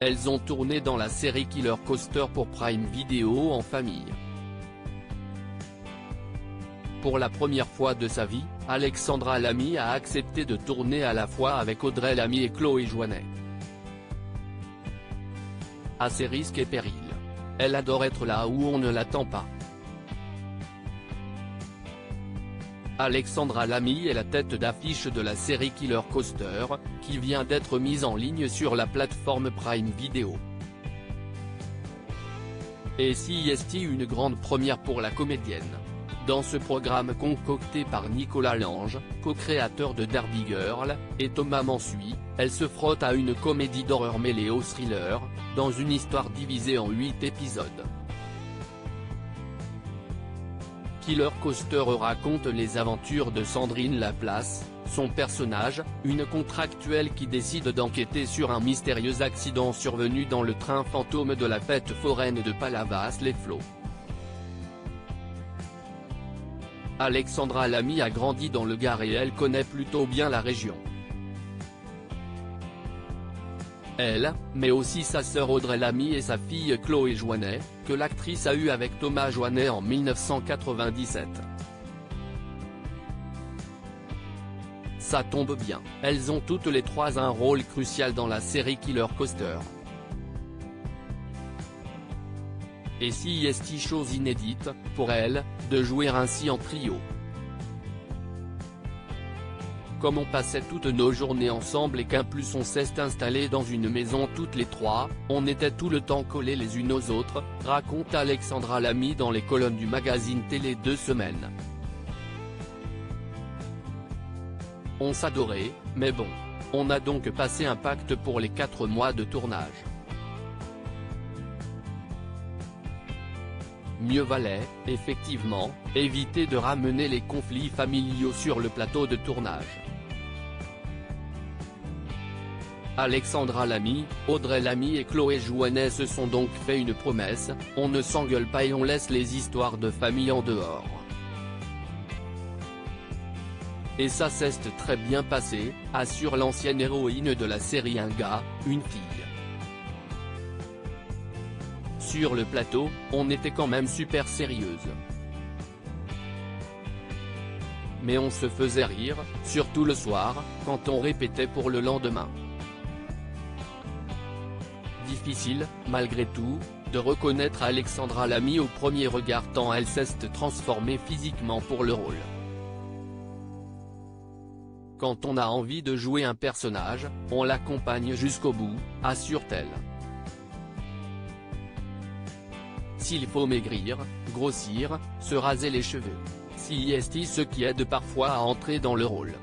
Elles ont tourné dans la série Killer Coaster pour Prime Video en famille. Pour la première fois de sa vie, Alexandra Lamy a accepté de tourner à la fois avec Audrey Lamy et Chloé Jouannet. À ses risques et périls. Elle adore être là où on ne l'attend pas. Alexandra Lamy est la tête d'affiche de la série Killer Coaster, qui vient d'être mise en ligne sur la plateforme Prime Video. Et si est une grande première pour la comédienne. Dans ce programme concocté par Nicolas Lange, co-créateur de Derby Girl, et Thomas Mansuy, elle se frotte à une comédie d'horreur mêlée au thriller, dans une histoire divisée en 8 épisodes. Killer Coaster raconte les aventures de Sandrine Laplace, son personnage, une contractuelle qui décide d'enquêter sur un mystérieux accident survenu dans le train fantôme de la fête foraine de Palavas-les-Flots. Alexandra Lamy a grandi dans le Gard et elle connaît plutôt bien la région. Elle, mais aussi sa sœur Audrey Lamy et sa fille Chloé Jouannet, que l'actrice a eue avec Thomas Jouannet en 1997. Ça tombe bien, elles ont toutes les trois un rôle crucial dans la série Killer Coaster. Et si est chose inédite, pour elle, de jouer ainsi en trio. Comme on passait toutes nos journées ensemble et qu'en plus on s'est installé dans une maison toutes les trois, on était tout le temps collés les unes aux autres, raconte Alexandra Lamy dans les colonnes du magazine Télé 2 Semaines. On s'adorait, mais bon. On a donc passé un pacte pour les 4 mois de tournage. Mieux valait, effectivement, éviter de ramener les conflits familiaux sur le plateau de tournage. Alexandra Lamy, Audrey Lamy et Chloé Jouannet se sont donc fait une promesse, on ne s'engueule pas et on laisse les histoires de famille en dehors. Et ça s'est très bien passé, assure l'ancienne héroïne de la série Un gars, une fille. Sur le plateau, on était quand même super sérieuse. Mais on se faisait rire, surtout le soir, quand on répétait pour le lendemain. Difficile, malgré tout, de reconnaître Alexandra Lamy au premier regard tant elle s'est transformée physiquement pour le rôle. Quand on a envie de jouer un personnage, on l'accompagne jusqu'au bout, assure-t-elle. S'il faut maigrir, grossir, se raser les cheveux. Si est ce qui aide parfois à entrer dans le rôle.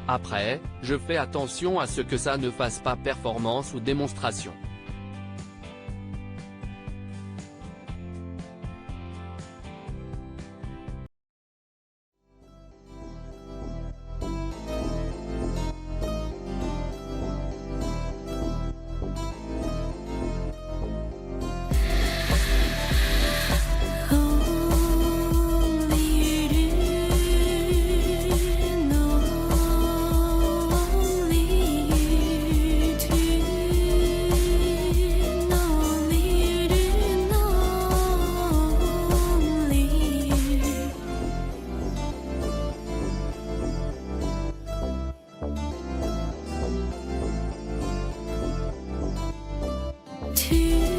Après, je fais attention à ce que ça ne fasse pas performance ou démonstration. To